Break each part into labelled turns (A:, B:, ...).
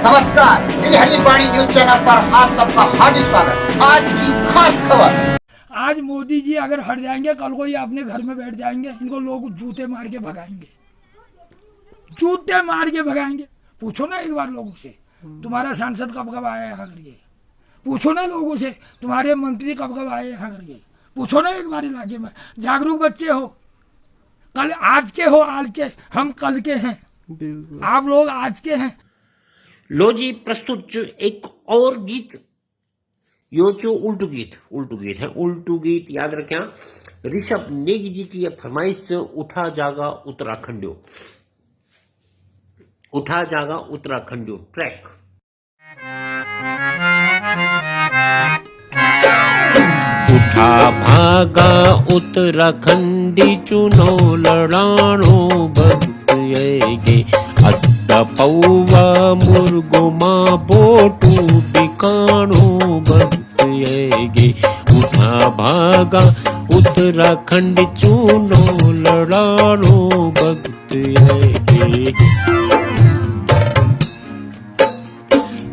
A: नमस्कार, दिल्ली पानी news channel पर आप सबका हार्दिक स्वागत। आज की खास खबर।
B: आज मोदी जी अगर हट जाएंगे, कल को ये अपने घर में बैठ जाएंगे, इनको लोग जूते मार के भगाएंगे, जूते मार के भगाएंगे। पूछो ना एक बार लोगों से, तुम्हारा सांसद कब कब आया यहाँ करके। पूछो ना लोगों से, तुम्हारे मंत्री कब कब आए यहाँ करके। पूछो ना एक बार इलाके में। जागरूक बच्चे हो, कल आज के हो, आज के हम कल के हैं, आप लोग आज के हैं।
C: लो जी, प्रस्तुत जो एक और गीत, यो जो उल्टू गीत है। उल्टू गीत याद रखें, ऋषभ नेगी जी की फरमाइश, उठा जागा उत्तराखंडियो, उठा जागा उत्तराखंडियो ट्रैक। उठा भागा उत्तराखंडी चुनो लड़ाणो भक्त येगे, अद्दा पौवा मुर्गो मां बोटू बिकाणो भक्त येगे। उठा भागा उत्तराखंड चुनो लड़ाणो भक्त येगे।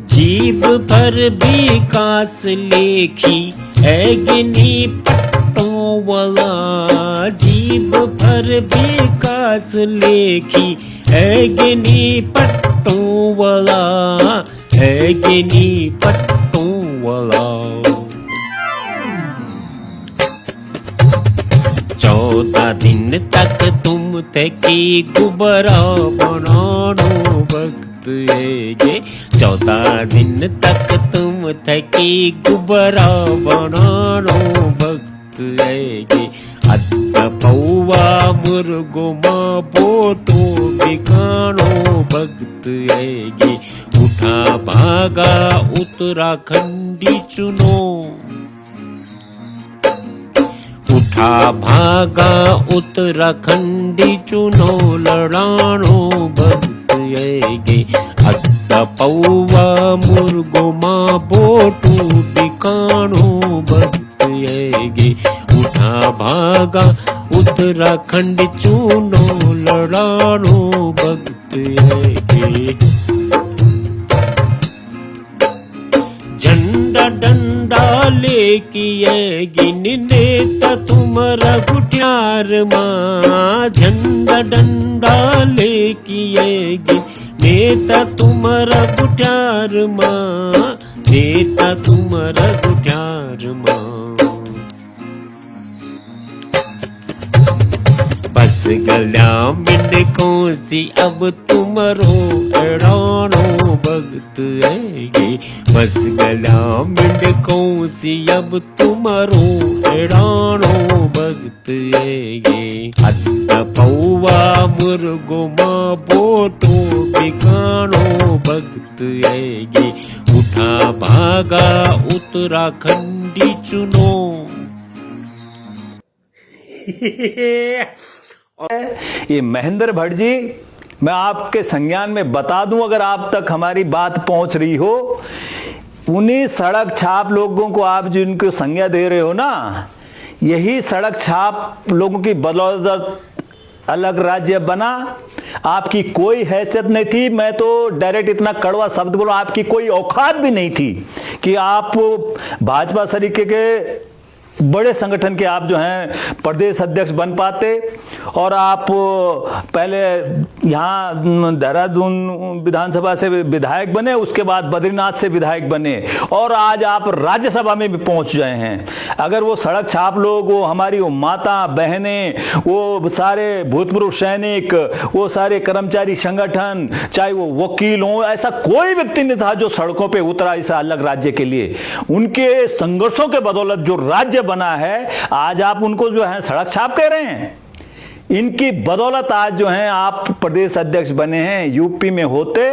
C: जीभ पर विकास लेखी एगनी पट्टों वाला, जीभ पर विकास लेखी एगनी पट्टों वाला, एगनी पट्टों वाला। 14 दिन तक तुम थे की गुब्बारा बनानो भक्त येगे। 14 दिन तक तुम थे की गुब्बारा बनानो भक्त येगे। अद्दा पौवा मुर्गो मां बोटो बिकानो भक्त येगे। उठा भागा उत्तराखंडी चुनो, उठा भागा उत्तराखंडी चुनो लड़ाणो भक्त येगे। अद्दा पौवा मुर्गो मां बोटू बिकाणो भक्त येगे। उठा भागा उत्तराखंड चुनो लड़ाणो भक्त येगे। झंडा डंडा लेके येगी नेता तुम्हारा गुठियार माँ, झंडा डंडा लेके येगी नेता तुम्हारा गुठियार माँ, नेता तुम्हारा गुठियार माँ। बस गल्या मिनकों से अब तुम्हारो एड़ानो भक्त येगे। बस गल्या मिनकों से अब तुम्हारो एड़ानो भक्त येगे। अद्दा पौवा मुर्गो मां बोटो बिकाणो भक्त येगे। उठा भागा उत्तराखंडी चुनो।
D: ये महेंद्र भट्ट जी, मैं आपके संज्ञान में बता दूं, अगर आप तक हमारी बात पहुंच रही हो, उन्हीं सड़क छाप लोगों को आप जिनको संज्ञा दे रहे हो ना, यही सड़क छाप लोगों की बदौलत अलग राज्य बना। आपकी कोई हैसियत नहीं थी, मैं तो डायरेक्ट इतना कड़वा शब्द बोलूं, आपकी कोई औकात भी नहीं थी कि आप भाजपा सरीके के बड़े संगठन के आप जो हैं प्रदेश अध्यक्ष बन पाते। और आप पहले यहाँ देहरादून विधानसभा से विधायक बने, उसके बाद बद्रीनाथ से विधायक बने, और आज आप राज्यसभा में भी पहुंच गए हैं। अगर वो सड़क छाप लोग, वो हमारी वो माता बहनें, वो सारे भूतपूर्व सैनिक, वो सारे कर्मचारी संगठन, चाहे वो वकील हो, ऐसा कोई व्यक्ति नहीं था जो सड़कों पे उतरा इस अलग राज्य के लिए। उनके संघर्षों के बदौलत जो राज्य बना है, आज आप उनको जो है सड़क छाप कह रहे हैं। इनकी बदौलत आज जो है आप प्रदेश अध्यक्ष बने हैं। यूपी में होते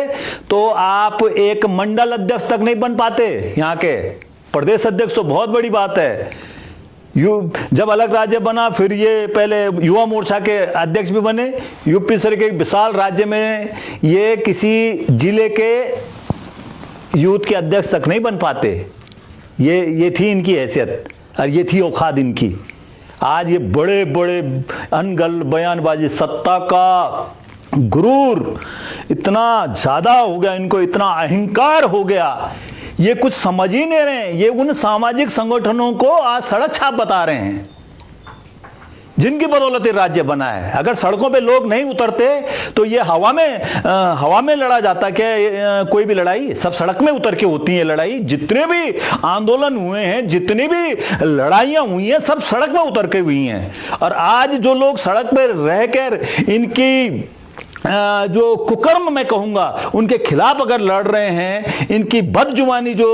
D: तो आप एक मंडल अध्यक्ष तक नहीं बन पाते। यहाँ के प्रदेश अध्यक्ष तो बहुत बड़ी बात है। जब अलग राज्य बना, फिर ये पहले युवा मोर्चा के अध्यक्ष भी बने। यूपी सर के विशाल राज्य में ये किसी जिले के यूथ के अध्यक्ष तक नहीं बन पाते। ये थी इनकी हैसियत और ये थी औकात इनकी। आज ये बड़े बड़े अनगल बयानबाजी, सत्ता का गुरूर इतना ज्यादा हो गया, इनको इतना अहंकार हो गया, ये कुछ समझ ही नहीं रहे हैं। ये उन सामाजिक संगठनों को आज सड़क छाप बता रहे हैं जिनकी बदौलत ये राज्य बना है। अगर सड़कों पे लोग नहीं उतरते तो ये हवा में लड़ा जाता। क्या कोई भी लड़ाई सब सड़क में उतर के होती है लड़ाई? जितने भी आंदोलन हुए हैं, जितनी भी लड़ाइयां हुई हैं, सब सड़क में उतर के हुई हैं। और आज जो लोग सड़क पर रहकर इनकी जो कुकर्म मैं कहूंगा उनके खिलाफ अगर लड़ रहे हैं, इनकी बदजुबानी जो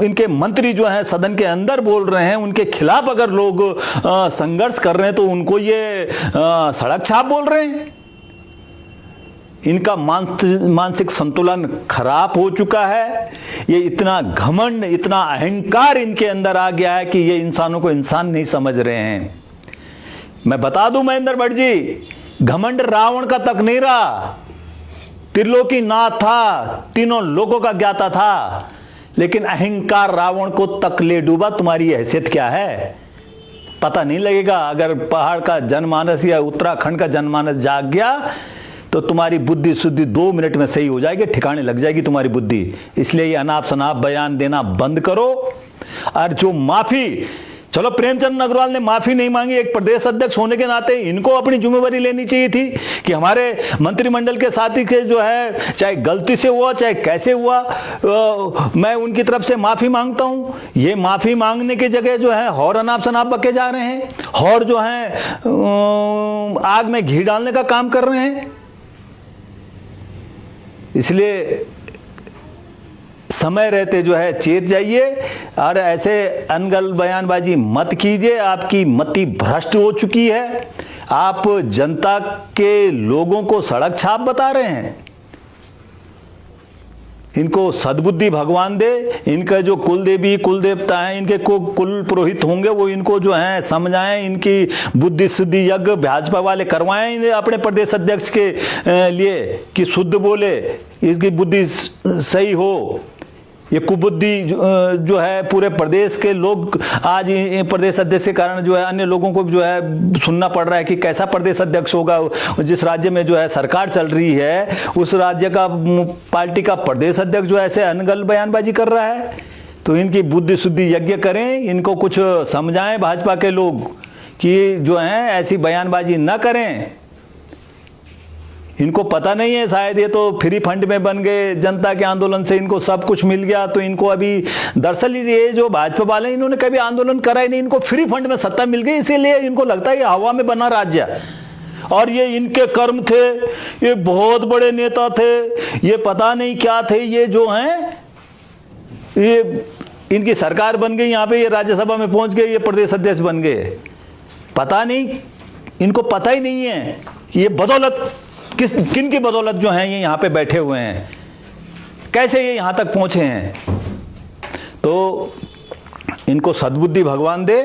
D: इनके मंत्री जो हैं सदन के अंदर बोल रहे हैं, उनके खिलाफ अगर लोग संघर्ष कर रहे हैं तो उनको ये सड़क छाप बोल रहे हैं। इनका मानसिक संतुलन खराब हो चुका है। ये इतना घमंड, इतना अहंकार इनके अंदर आ गया है कि ये इंसानों को इंसान नहीं समझ रहे हैं। मैं बता दूं महेंद्र भट्ट जी, घमंड रावण का तक नहीं रहा, त्रिलोकी नाथ था, तीनों लोगों का ज्ञाता था, लेकिन अहंकार रावण को तक ले डूबा। तुम्हारी हैसियत क्या है पता नहीं लगेगा। अगर पहाड़ का जनमानस या उत्तराखंड का जनमानस जाग गया तो तुम्हारी बुद्धि शुद्धि 2 मिनट में सही हो जाएगी, ठिकाने लग जाएगी तुम्हारी बुद्धि। इसलिए ये अनाप शनाप बयान देना बंद करो। और जो माफी, चलो प्रेमचंद अग्रवाल ने माफी नहीं मांगी, एक प्रदेश अध्यक्ष होने के नाते इनको अपनी जिम्मेवारी लेनी चाहिए थी कि हमारे मंत्रिमंडल के साथी के जो है, चाहे गलती से हुआ चाहे कैसे हुआ, मैं उनकी तरफ से माफी मांगता हूं। ये माफी मांगने की जगह जो है और अनाप शनाप बके जा रहे हैं, और जो है आग में घी डालने का काम कर रहे हैं। इसलिए समय रहते जो है चेत जाइए और ऐसे अनगल बयानबाजी मत कीजिए। आपकी मति भ्रष्ट हो चुकी है। आप जनता के लोगों को सड़क छाप बता रहे हैं। इनको सद्बुद्धि भगवान दे। इनका जो कुल देवी कुल देवता है, इनके को कुल पुरोहित होंगे, वो इनको जो है समझाएं, इनकी बुद्धि शुद्धि यज्ञ भाजपा वाले करवाएं अपने प्रदेश अध्यक्ष के लिए कि शुद्ध बोले, इसकी बुद्धि सही हो। ये कुबुद्धि जो है पूरे प्रदेश के लोग आज प्रदेश अध्यक्ष के कारण जो है अन्य लोगों को जो है सुनना पड़ रहा है कि कैसा प्रदेश अध्यक्ष होगा। जिस राज्य में जो है सरकार चल रही है, उस राज्य का पार्टी का प्रदेश अध्यक्ष जो है ऐसे अनगल बयानबाजी कर रहा है। तो इनकी बुद्धि शुद्धि यज्ञ करें, इनको कुछ समझाएं भाजपा के लोग कि जो है ऐसी बयानबाजी न करें। इनको पता नहीं है शायद, ये तो फ्री फंड में बन गए, जनता के आंदोलन से इनको सब कुछ मिल गया। तो इनको अभी दरअसल ये जो भाजपा वाले इन्होंने कभी आंदोलन करा ही नहीं, इनको फ्री फंड में सत्ता मिल गई, इसीलिए इनको लगता है ये हवा में बना राज्य। और ये इनके कर्म थे, ये बहुत बड़े नेता थे, ये पता नहीं क्या थे, ये जो हैं ये इनकी सरकार बन गई, यहाँ पे ये राज्यसभा में पहुंच गए, ये प्रदेश अध्यक्ष बन गए। पता नहीं, इनको पता ही नहीं है ये बदौलत किन की बदौलत जो है ये यहाँ पे बैठे हुए हैं, कैसे ये यहाँ तक पहुंचे हैं। तो इनको सद्बुद्धि भगवान दे।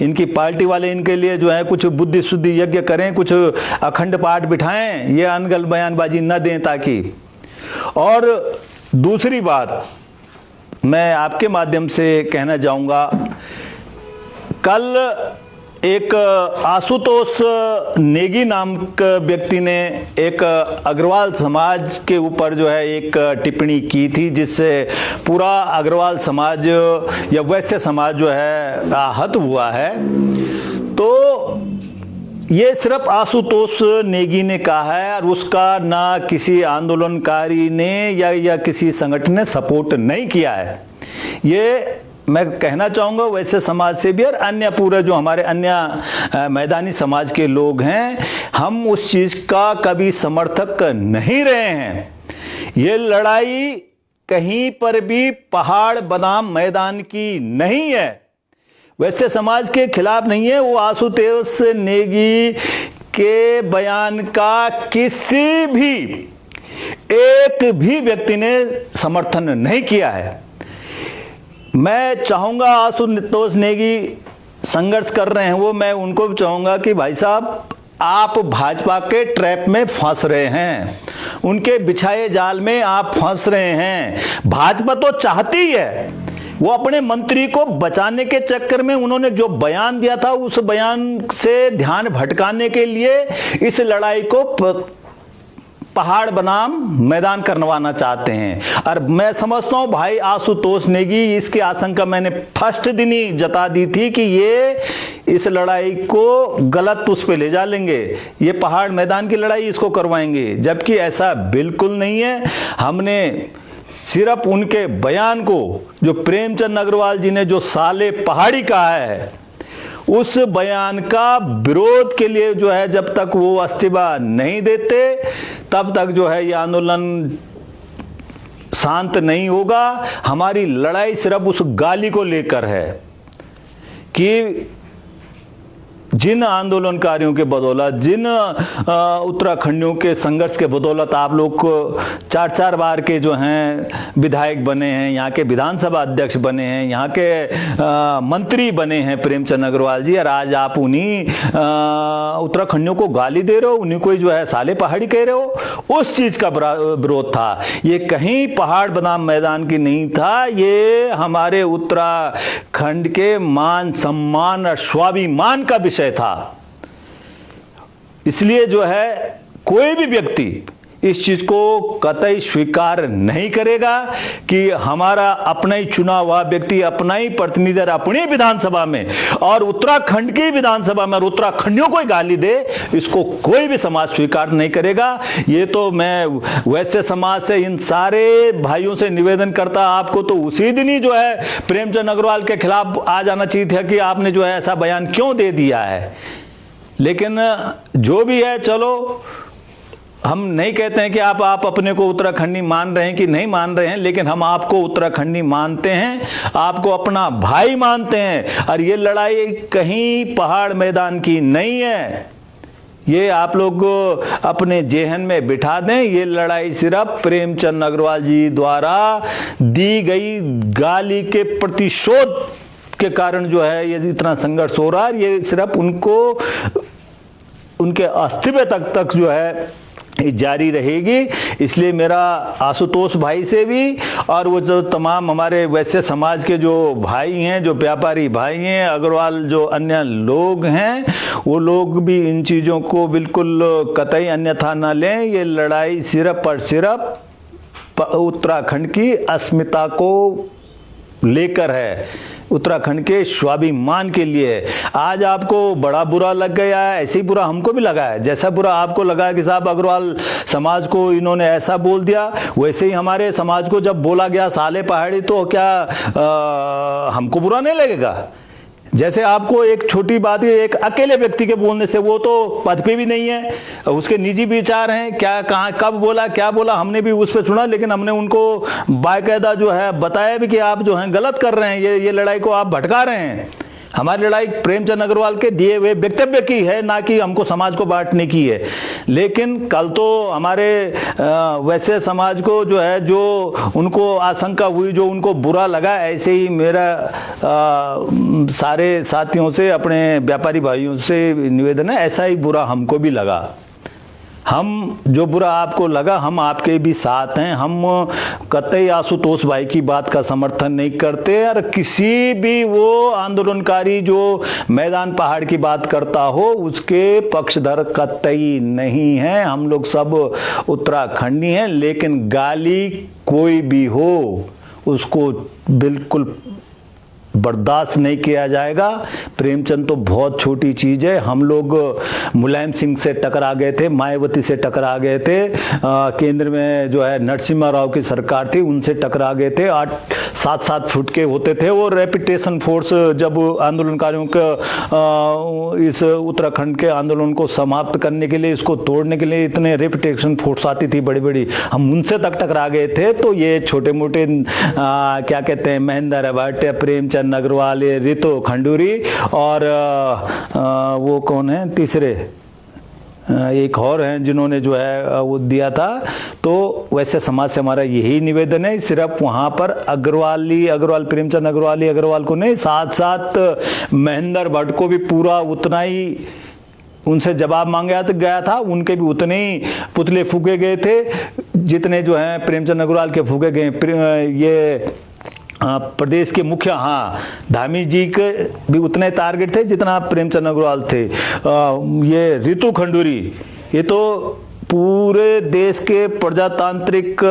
D: इनकी पार्टी वाले इनके लिए जो है कुछ बुद्धि शुद्धि यज्ञ करें, कुछ अखंड पाठ बिठाएं, ये अनगल बयानबाजी न दें ताकि। और दूसरी बात मैं आपके माध्यम से कहना चाहूंगा, कल एक आशुतोष नेगी नाम के व्यक्ति ने एक अग्रवाल समाज के ऊपर जो है एक टिप्पणी की थी, जिससे पूरा अग्रवाल समाज या वैश्य समाज जो है आहत हुआ है। तो ये सिर्फ आशुतोष नेगी ने कहा है और उसका ना किसी आंदोलनकारी ने या किसी संगठन ने सपोर्ट नहीं किया है। ये मैं कहना चाहूंगा वैसे समाज से भी और अन्य पूरे जो हमारे अन्य मैदानी समाज के लोग हैं, हम उस चीज का कभी समर्थक नहीं रहे हैं। ये लड़ाई कहीं पर भी पहाड़ बनाम मैदान की नहीं है, वैसे समाज के खिलाफ नहीं है। वो आशुतोष नेगी के बयान का किसी भी एक भी व्यक्ति ने समर्थन नहीं किया है। मैं चाहूंगा आशुतोष नेगी संघर्ष कर रहे हैं वो, मैं उनको भी चाहूंगा कि भाई साहब आप भाजपा के ट्रैप में फंस रहे हैं, उनके बिछाए जाल में आप फंस रहे हैं। भाजपा तो चाहती है वो अपने मंत्री को बचाने के चक्कर में उन्होंने जो बयान दिया था, उस बयान से ध्यान भटकाने के लिए इस लड़ाई को पहाड़ बनाम मैदान करवाना चाहते हैं। और मैं समझता हूं भाई आशुतोष नेगी इसकी आशंका मैंने फर्स्ट दिन ही जता दी थी कि ये इस लड़ाई को गलत उस पे ले जा लेंगे, ये पहाड़ मैदान की लड़ाई इसको करवाएंगे, जबकि ऐसा बिल्कुल नहीं है। हमने सिर्फ उनके बयान को, जो प्रेमचंद अग्रवाल जी ने जो साले पहाड़ी कहा है, उस बयान का विरोध के लिए जो है जब तक वो इस्तीफा नहीं देते तब तक जो है ये आंदोलन शांत नहीं होगा। हमारी लड़ाई सिर्फ उस गाली को लेकर है कि जिन आंदोलनकारियों के बदौलत, जिन उत्तराखंडियों के संघर्ष के बदौलत आप लोग को 4-4 बार के जो हैं विधायक बने हैं, यहाँ के विधानसभा अध्यक्ष बने हैं, यहाँ के मंत्री बने हैं प्रेमचंद अग्रवाल जी, और आज आप उन्हीं उत्तराखंडियों को गाली दे रहे हो, उन्हीं को जो है साले पहाड़ी कह रहे हो। उस चीज का विरोध था, ये कहीं पहाड़ बनाम मैदान की नहीं था, ये हमारे उत्तराखंड के मान सम्मान और स्वाभिमान का विषय था। इसलिए जो है कोई भी व्यक्ति इस चीज को कतई स्वीकार नहीं करेगा कि हमारा अपना ही चुना हुआ व्यक्ति, अपना ही प्रतिनिधि अपनी विधानसभा में और उत्तराखंड की विधानसभा में और उत्तराखंडियों को गाली दे, इसको कोई भी समाज स्वीकार नहीं करेगा। ये तो मैं वैसे समाज से इन सारे भाइयों से निवेदन करता, आपको तो उसी दिन ही जो है प्रेमचंद अग्रवाल के खिलाफ आ जाना चाहिए था कि आपने जो है ऐसा बयान क्यों दे दिया है। लेकिन जो भी है, चलो हम नहीं कहते हैं कि आप अपने को उत्तराखंडी मान रहे हैं कि नहीं मान रहे हैं, लेकिन हम आपको उत्तराखंडी मानते हैं, आपको अपना भाई मानते हैं। और ये लड़ाई कहीं पहाड़ मैदान की नहीं है, ये आप लोग अपने जेहन में बिठा दें। ये लड़ाई सिर्फ प्रेमचंद अग्रवाल जी द्वारा दी गई गाली के प्रतिशोध के कारण जो है ये इतना संघर्ष हो रहा है। ये सिर्फ उनको उनके अस्तित्व तक जो है जारी रहेगी। इसलिए मेरा आशुतोष भाई से भी और वो जो तमाम हमारे वैश्य समाज के जो भाई हैं, जो व्यापारी भाई हैं, अग्रवाल जो अन्य लोग हैं, वो लोग भी इन चीज़ों को बिल्कुल कतई अन्यथा न लें। ये लड़ाई सिर्फ और सिर्फ उत्तराखंड की अस्मिता को लेकर है, उत्तराखंड के स्वाभिमान के लिए। आज आपको बड़ा बुरा लग गया है, ऐसे ही बुरा हमको भी लगा है। जैसा बुरा आपको लगा है कि साहब अग्रवाल समाज को इन्होंने ऐसा बोल दिया, वैसे ही हमारे समाज को जब बोला गया साले पहाड़ी, तो क्या हमको बुरा नहीं लगेगा? जैसे आपको एक छोटी बात है, एक अकेले व्यक्ति के बोलने से, वो तो पद पे भी नहीं है, उसके निजी विचार हैं, क्या कहाँ कब बोला क्या बोला हमने भी उस पर सुना, लेकिन हमने उनको बाकायदा जो है बताया भी कि आप जो हैं गलत कर रहे हैं, ये लड़ाई को आप भटका रहे हैं। हमारी लड़ाई प्रेमचंद अग्रवाल के दिए हुए वक्तव्य की है, ना कि हमको समाज को बांटने की है। लेकिन कल तो हमारे वैसे समाज को जो है, जो उनको आशंका हुई, जो उनको बुरा लगा, ऐसे ही मेरा सारे साथियों से, अपने व्यापारी भाइयों से निवेदन है, ऐसा ही बुरा हमको भी लगा। हम जो बुरा आपको लगा, हम आपके भी साथ हैं। हम कतई आशुतोष भाई की बात का समर्थन नहीं करते, और किसी भी वो आंदोलनकारी जो मैदान पहाड़ की बात करता हो उसके पक्षधर कतई नहीं है। हम लोग सब उत्तराखंडी हैं, लेकिन गाली कोई भी हो उसको बिल्कुल बर्दाश्त नहीं किया जाएगा। प्रेमचंद तो बहुत छोटी चीज है। हम लोग मुलायम सिंह से टकरा गए थे, मायावती से टकरा गए थे, केंद्र में जो है नरसिम्हा राव की सरकार थी उनसे टकरा गए थे। 8-7 फुट के होते थे वो रेपिटेशन फोर्स। जब आंदोलनकारियों के इस उत्तराखंड के आंदोलन को समाप्त करने के लिए, इसको तोड़ने के लिए इतने रेपिटेशन फोर्स आती थी बड़ी बड़ी, हम उनसे तक टकरा गए थे। तो ये छोटे मोटे क्या कहते हैं, महेंद्र भट्ट, प्रेमचंद अग्रवाल, रितो खंडूरी और वो कौन है तीसरे, एक और हैं जिन्होंने जो है वो दिया था। तो वैसे समाज से हमारा यही निवेदन है, सिर्फ वहां पर अग्रवाल प्रेमचंद अग्रवाल को नहीं, साथ साथ महेंद्र भट्ट को भी पूरा उतना ही उनसे जवाब मांगा गया था। उनके भी उतने ही पुतले फूके गए थे जितने जो हैं प्रेमचंद अग्रवाल के फूके गए। ये प्रदेश के मुखिया, हाँ, धामी जी के भी उतने टारगेट थे जितना प्रेमचंद अग्रवाल थे। ये रितु खंडूरी, ये तो पूरे देश के प्रजातांत्रिक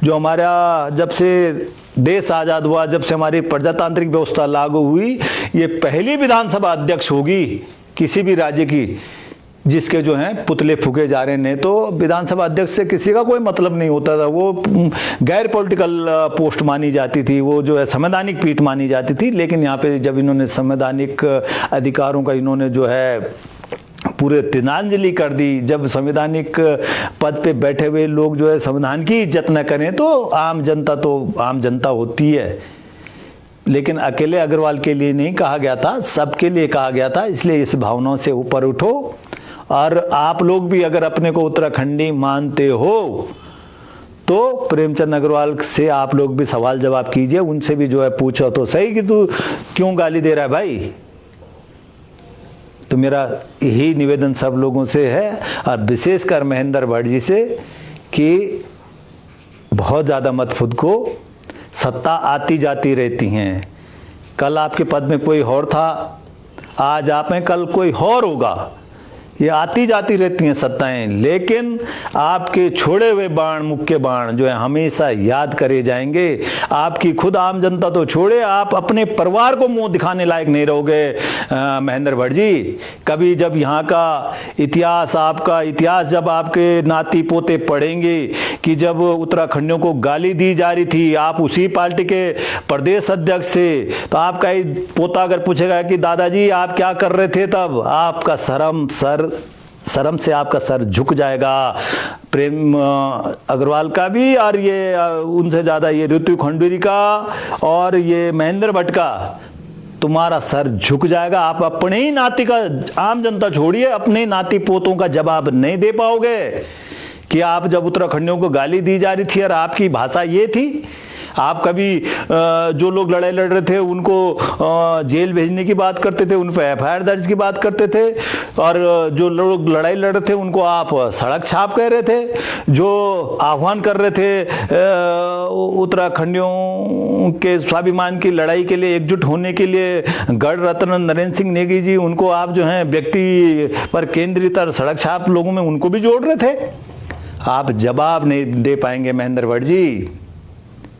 D: जो हमारा जब से देश आज़ाद हुआ, जब से हमारी प्रजातांत्रिक व्यवस्था लागू हुई, ये पहली विधानसभा अध्यक्ष होगी किसी भी राज्य की जिसके जो हैं पुतले फूके जा रहे हैं। नहीं तो विधानसभा अध्यक्ष से किसी का कोई मतलब नहीं होता था, वो गैर पॉलिटिकल पोस्ट मानी जाती थी, वो जो है संवैधानिक पीठ मानी जाती थी। लेकिन यहाँ पे जब इन्होंने संवैधानिक अधिकारों का इन्होंने जो है पूरे तिलांजलि कर दी, जब संवैधानिक पद पे बैठे हुए लोग जो है संविधान की इज्जत न करें तो आम जनता होती है। लेकिन अकेले अग्रवाल के लिए नहीं कहा गया था, सबके लिए कहा गया था। इसलिए इस भावनाओं से ऊपर उठो और आप लोग भी अगर अपने को उत्तराखंडी मानते हो तो प्रेमचंद अग्रवाल से आप लोग भी सवाल जवाब कीजिए, उनसे भी जो है पूछो तो सही कि तू क्यों गाली दे रहा है भाई। तो मेरा यही निवेदन सब लोगों से है, और विशेषकर महेंद्र भट्ट जी से, कि बहुत ज़्यादा मत खुद को, सत्ता आती जाती रहती हैं। कल आपके पद में कोई और था, आज आप हैं, कल कोई और होगा। ये आती जाती रहती हैं सत्ताएं, लेकिन आपके छोड़े हुए बाण, मुक्के बाण जो है हमेशा याद करे जाएंगे। आपकी खुद आम जनता तो छोड़े, आप अपने परिवार को मुंह दिखाने लायक नहीं रहोगे महेंद्र भट्ट जी। कभी जब यहाँ का इतिहास, आपका इतिहास जब आपके नाती पोते पढ़ेंगे कि जब उत्तराखंडियों को गाली दी जा रही थी, आप उसी पार्टी के प्रदेश अध्यक्ष थे, तो आपका पोता अगर पूछेगा कि दादाजी आप क्या कर रहे थे तब, आपका शर्म से आपका सर झुक जाएगा। प्रेम अग्रवाल का भी, और ये उनसे ज्यादा ये रितु खंडूरी का और ये महेंद्र भट्ट का, तुम्हारा सर झुक जाएगा। आप अपने ही नाती का, आम जनता छोड़िए, अपने नाती पोतों का जवाब नहीं दे पाओगे कि आप जब उत्तराखंडियों को गाली दी जा रही थी और आपकी भाषा ये थी। आप कभी जो लोग लड़ाई लड़ रहे थे उनको जेल भेजने की बात करते थे, उन पर एफआईआर दर्ज की बात करते थे, और जो लोग लड़ाई लड़ रहे थे उनको आप सड़क छाप कह रहे थे। जो आह्वान कर रहे थे उत्तराखंडियों के स्वाभिमान की लड़ाई के लिए एकजुट होने के लिए, गढ़ रत्न नरेंद्र सिंह नेगी जी, उनको आप जो हैं व्यक्ति पर केंद्रित और सड़क छाप लोगों में उनको भी जोड़ रहे थे। आप जवाब नहीं दे पाएंगे महेंद्र भट्ट जी,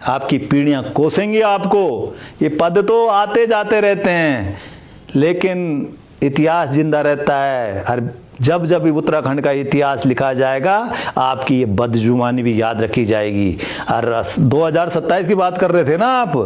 D: आपकी पीढ़ियां कोसेंगी आपको। ये पद तो आते जाते रहते हैं, लेकिन इतिहास जिंदा रहता है, और जब जब भी उत्तराखंड का इतिहास लिखा जाएगा आपकी ये बदजुबानी भी याद रखी जाएगी। और 2027 की बात कर रहे थे ना आप,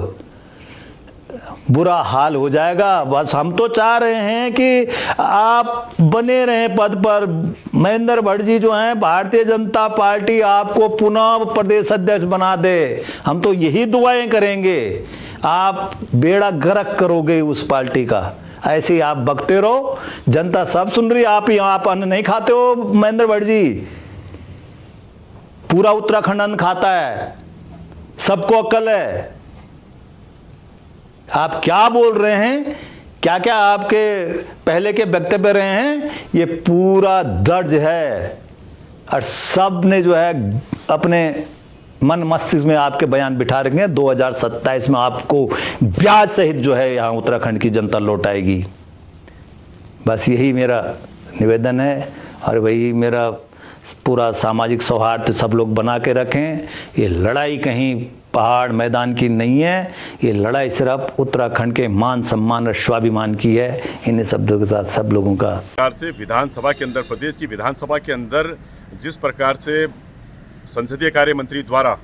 D: बुरा हाल हो जाएगा। बस हम तो चाह रहे हैं कि आप बने रहें पद पर। महेंद्र भट्ट जी जो हैं, भारतीय जनता पार्टी आपको पुनः प्रदेश अध्यक्ष बना दे, हम तो यही दुआएं करेंगे। आप बेड़ा गर्क करोगे उस पार्टी का, ऐसे ही आप बकते रहो, जनता सब सुन रही। आप अन्न नहीं खाते हो महेंद्र भट्ट जी, पूरा उत्तराखंड अन्न खाता है, सबको अक्ल है। आप क्या बोल रहे हैं, क्या क्या आपके पहले के वक्तव्य रहे हैं, ये पूरा दर्ज है, और सब ने जो है अपने मन मस्तिष्क में आपके बयान बिठा रखेंगे। 2027 में आपको ब्याज सहित जो है यहाँ उत्तराखंड की जनता लौटाएगी। बस यही मेरा निवेदन है, और वही मेरा पूरा सामाजिक सौहार्द सब लोग बना के रखें। ये लड़ाई कहीं पहाड़ मैदान की नहीं है, ये लड़ाई सिर्फ उत्तराखंड के मान सम्मान और स्वाभिमान की है। इन्हीं शब्दों के साथ सब लोगों का
E: प्रकार से विधानसभा के अंदर, प्रदेश की विधानसभा के अंदर जिस प्रकार से संसदीय कार्य मंत्री द्वारा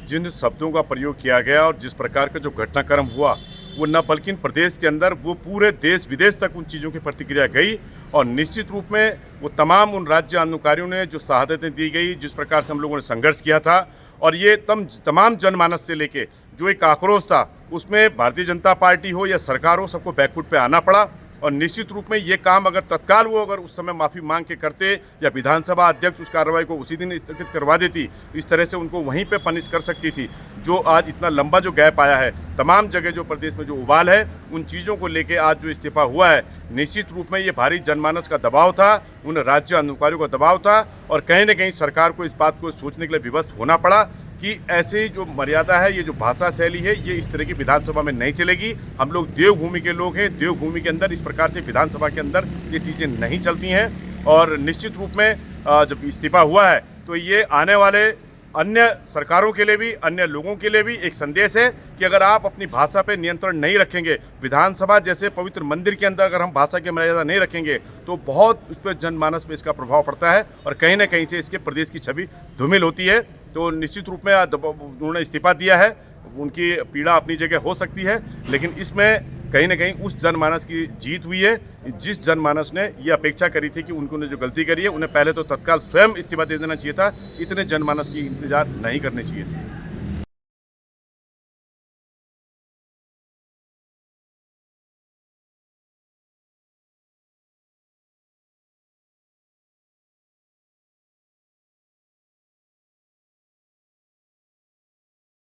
E: जिन शब्दों का प्रयोग किया गया और जिस प्रकार का जो घटनाक्रम हुआ, वो न बल्कि प्रदेश के अंदर, वो पूरे देश विदेश तक उन चीज़ों की प्रतिक्रिया गई। और निश्चित रूप में वो तमाम उन राज्य आंदोलनकारियों ने जो शहादतें दी गई, जिस प्रकार से हम लोगों ने संघर्ष किया था, और ये तमाम जनमानस से लेके जो एक आक्रोश था, उसमें भारतीय जनता पार्टी हो या सरकार हो, सबको बैकफुट पे आना पड़ा। और निश्चित रूप में ये काम अगर तत्काल वो अगर उस समय माफ़ी मांग के करते, या विधानसभा अध्यक्ष उस कार्रवाई को उसी दिन स्थगित करवा देती, इस तरह से उनको वहीं पे पनिश कर सकती थी। जो आज इतना लंबा जो गैप आया है, तमाम जगह जो प्रदेश में जो उबाल है, उन चीज़ों को लेके आज जो इस्तीफा हुआ है, निश्चित रूप में ये भारी जनमानस का दबाव था, उन राज्य आंदोलनकारियों का दबाव था, और कहीं ना कहीं सरकार को इस बात को सोचने के लिए विवश होना पड़ा कि ऐसे जो मर्यादा है, ये जो भाषा शैली है, ये इस तरह की विधानसभा में नहीं चलेगी। हम लोग देवभूमि के लोग हैं, देवभूमि के अंदर इस प्रकार से विधानसभा के अंदर ये चीज़ें नहीं चलती हैं। और निश्चित रूप में जब इस्तीफा हुआ है तो ये आने वाले अन्य सरकारों के लिए भी, अन्य लोगों के लिए भी एक संदेश है कि अगर आप अपनी भाषा पे नियंत्रण नहीं रखेंगे, विधानसभा जैसे पवित्र मंदिर के अंदर अगर हम भाषा की मर्यादा नहीं रखेंगे तो बहुत उस पर जनमानस पे इसका प्रभाव पड़ता है और कहीं ना कहीं से इसके प्रदेश की छवि धूमिल होती है। तो निश्चित रूप में उन्होंने इस्तीफा दिया है, उनकी पीड़ा अपनी जगह हो सकती है, लेकिन इसमें कहीं ना कहीं उस जनमानस की जीत हुई है जिस जनमानस ने ये अपेक्षा करी थी कि उनको जो गलती करी है उन्हें पहले तो तत्काल स्वयं इस्तीफा दे देना चाहिए था, इतने जनमानस की इंतजार नहीं करनी चाहिए थी।